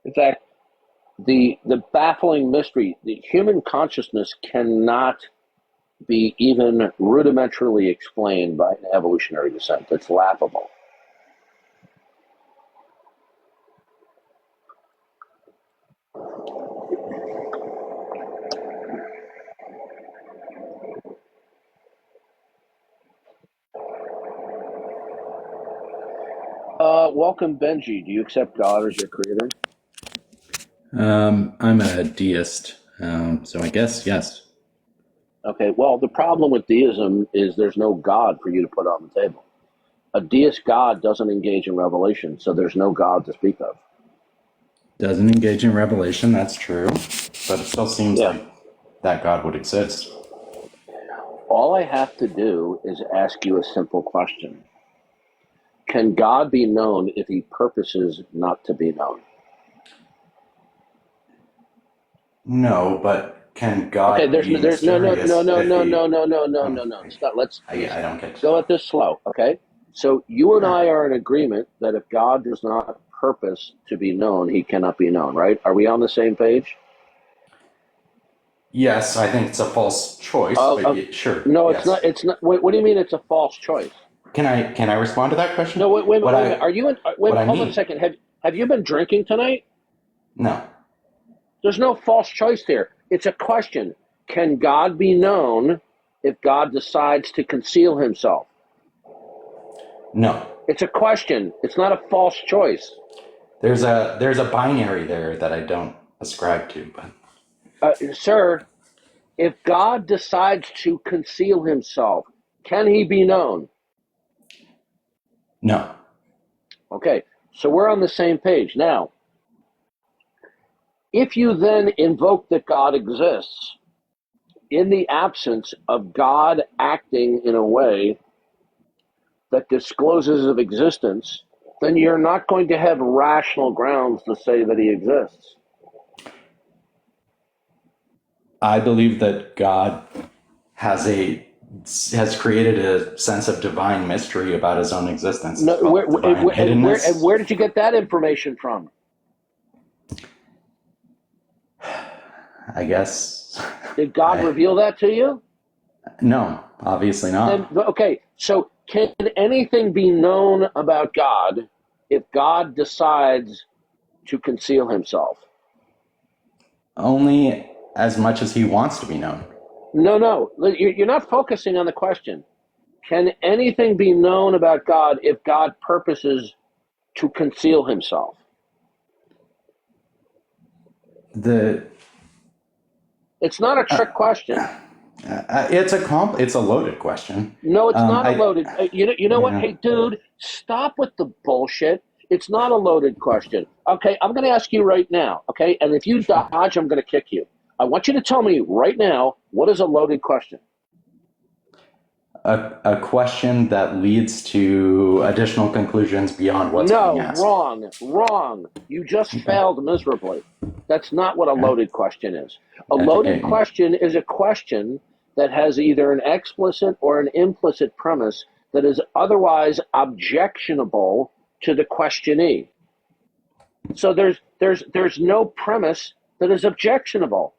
In fact, the baffling mystery, the human consciousness cannot be even rudimentarily explained by an evolutionary descent. It's laughable. Welcome, Benji. Do you accept God as your creator? I'm a deist, so I guess yes. Okay, well, the problem with deism is there's no God for you to put on the table. A deist God doesn't engage in revelation, so there's no God to speak of. Doesn't engage in revelation, that's true, but it still seems like that God would exist. All I have to do is ask you a simple question. Can God be known if he purposes not to be known? No, but can God there's be mysterious? No. Stop. I don't get go at this slow, okay? So you and I are in agreement that if God does not purpose to be known, he cannot be known, right? Are we on the same page? Yes, I think it's a false choice, but sure. No, yes. It's not. What do you mean it's a false choice? Can I respond to that question? No, wait. Are you in? Hold on a second. Have you been drinking tonight? No. There's no false choice there. It's a question. Can God be known if God decides to conceal himself? No. It's a question. It's not a false choice. There's a binary there that I don't ascribe to, but Sir, if God decides to conceal himself, can he be known? no. Okay, so we're on the same page. Now, if you then invoke that God exists in the absence of God acting in a way that discloses of existence, then you're not going to have rational grounds to say that he exists. I believe that God has created a sense of divine mystery about his own existence. No, Divine hiddenness. and where did you get that information from? I guess. Did God reveal that to you? No, obviously not. Okay, so can anything be known about God if God decides to conceal himself? Only as much as he wants to be known. No, you're not focusing on the question. Can anything be known about God if God purposes to conceal himself? It's not a trick question. It's a loaded question. No, it's not a loaded. You know what? Hey, dude, stop with the bullshit. It's not a loaded question. Okay, I'm going to ask you right now. Okay, and if you dodge, I'm going to kick you. I want you to tell me right now, what is a loaded question? A question that leads to additional conclusions beyond what's being asked. No, wrong. You just failed miserably. That's not what a loaded question is. A loaded question is a question that has either an explicit or an implicit premise that is otherwise objectionable to the questionee. So there's no premise that is objectionable.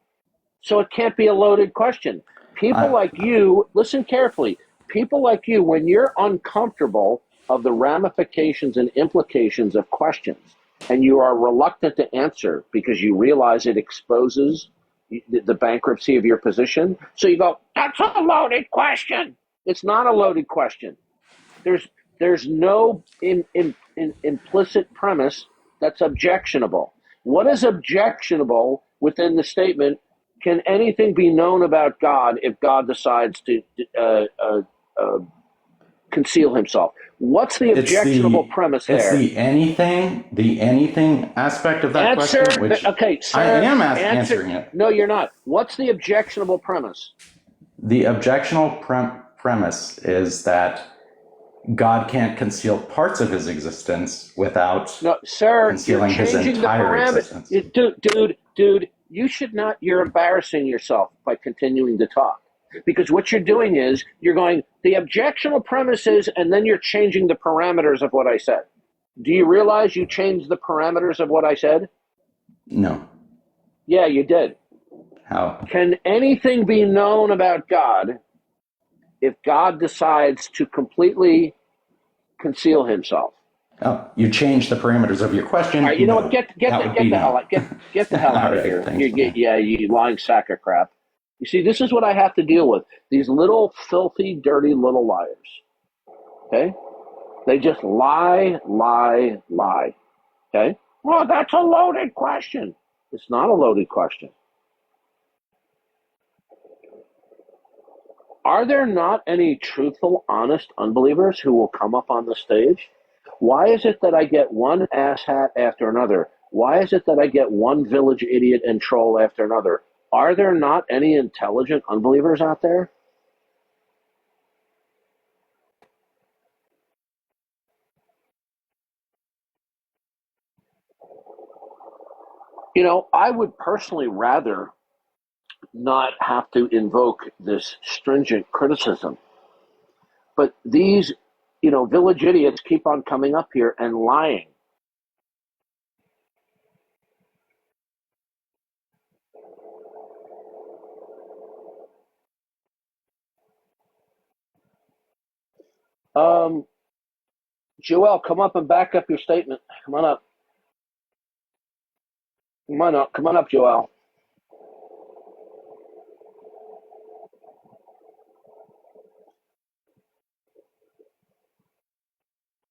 So it can't be a loaded question. People like you, listen carefully, people like you, when you're uncomfortable of the ramifications and implications of questions, and you are reluctant to answer because you realize it exposes the bankruptcy of your position, so you go, that's a loaded question. It's not a loaded question. There's no implicit premise that's objectionable. What is objectionable within the statement? Can anything be known about God if God decides to conceal himself? What's the objectionable premise there? It's the anything aspect of that question, which okay, sir, I am answering it. No, you're not. What's the objectionable premise? The objectionable premise is that God can't conceal parts of his existence without concealing his entire existence. Dude, you should not. You're embarrassing yourself by continuing to talk. Because what you're doing is you're going, the objectionable premise is, and then you're changing the parameters of what I said. Do you realize you changed the parameters of what I said? No. Yeah, you did. How? Can anything be known about God if God decides to completely conceal himself? Oh, you changed the parameters of your question. All right, you know what? Get the hell out of here. You lying sack of crap. You see, this is what I have to deal with. These little filthy, dirty little liars. Okay? They just lie. Okay? Well, that's a loaded question. It's not a loaded question. Are there not any truthful, honest unbelievers who will come up on the stage? Why is it that I get one asshat after another? Why is it that I get one village idiot and troll after another? Are there not any intelligent unbelievers out there? You know, I would personally rather not have to invoke this stringent criticism. But these, village idiots keep on coming up here and lying. Joel, come up and back up your statement. Come on up. Come on up, Joel.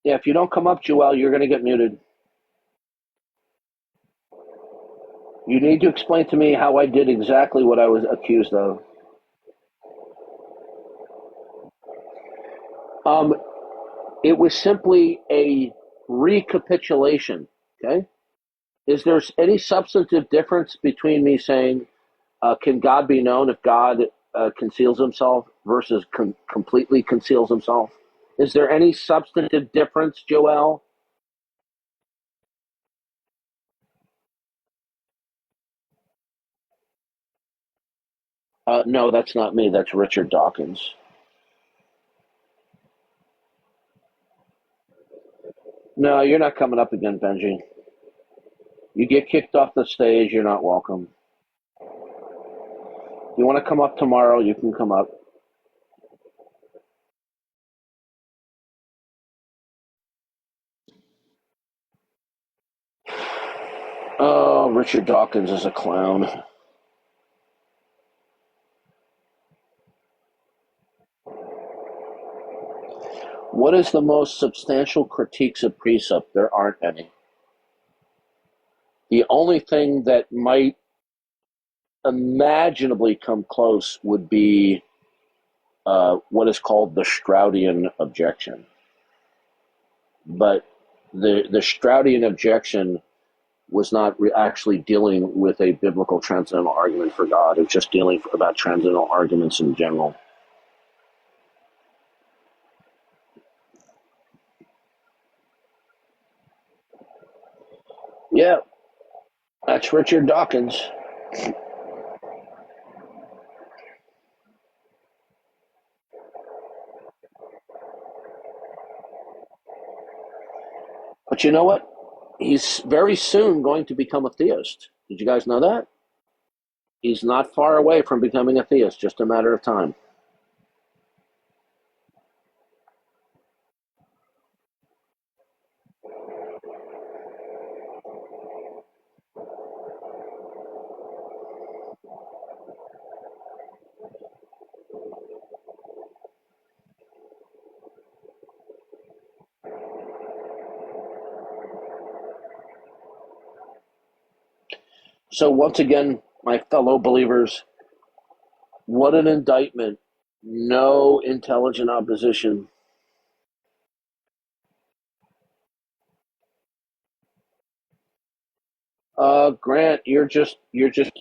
Yeah, if you don't come up, Joel, you're going to get muted. You need to explain to me how I did exactly what I was accused of. It was simply a recapitulation, okay? Is there any substantive difference between me saying, can God be known if God conceals himself versus completely conceals himself? Is there any substantive difference, Joel? No, that's not me. That's Richard Dawkins. No, you're not coming up again, Benji. You get kicked off the stage, you're not welcome. If you want to come up tomorrow, you can come up. Oh, Richard Dawkins is a clown. What is the most substantial critiques of precept? There aren't any. The only thing that might imaginably come close would be what is called the Stroudian objection. But the Stroudian objection was not actually dealing with a biblical transcendental argument for God. It was just dealing about transcendental arguments in general. Yeah, that's Richard Dawkins. But you know what? He's very soon going to become a theist. Did you guys know that? He's not far away from becoming a theist, just a matter of time. So once again, my fellow believers, what an indictment. No intelligent opposition. Grant, you're just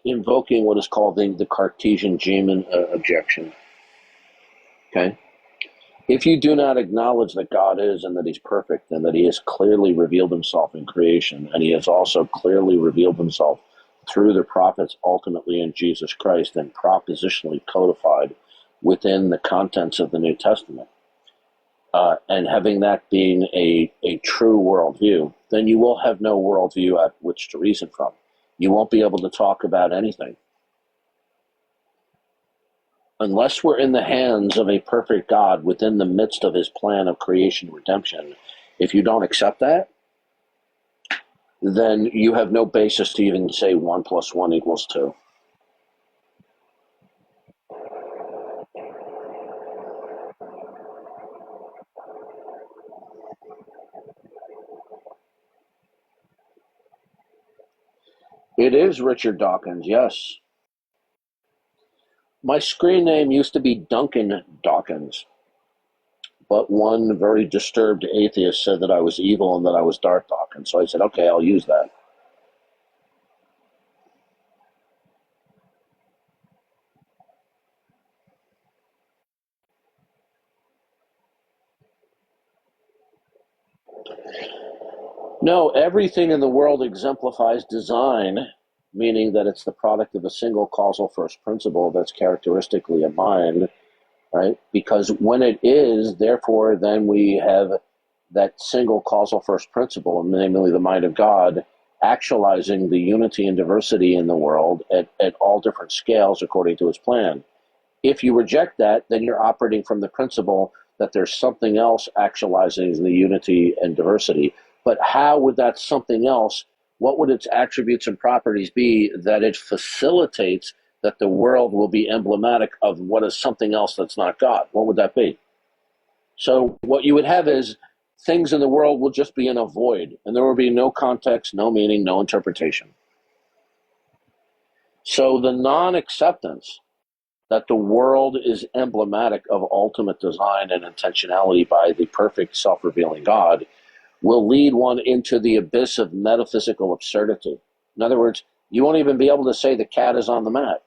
invoking what is called the Cartesian Geman objection. Okay? If you do not acknowledge that God is and that he's perfect and that he has clearly revealed himself in creation and he has also clearly revealed himself through the prophets ultimately in Jesus Christ and propositionally codified within the contents of the New Testament, and having that being a true worldview, then you will have no worldview at which to reason from. You won't be able to talk about anything. Unless we're in the hands of a perfect God within the midst of his plan of creation and redemption, if you don't accept that, then you have no basis to even say 1 + 1 = 2. It is Richard Dawkins, yes. My screen name used to be Duncan Dawkins, but one very disturbed atheist said that I was evil and that I was Darth Dawkins. So I said, okay, I'll use that. No, everything in the world exemplifies design, meaning that it's the product of a single causal first principle that's characteristically a mind, right? Because when it is, therefore, then we have that single causal first principle, namely the mind of God, actualizing the unity and diversity in the world at all different scales according to its plan. If you reject that, then you're operating from the principle that there's something else actualizing the unity and diversity. But how would that something else, what would its attributes and properties be that it facilitates that the world will be emblematic of what is something else that's not God? What would that be? So what you would have is things in the world will just be in a void, and there will be no context, no meaning, no interpretation. So the non-acceptance that the world is emblematic of ultimate design and intentionality by the perfect self-revealing God will lead one into the abyss of metaphysical absurdity. In other words, you won't even be able to say the cat is on the mat.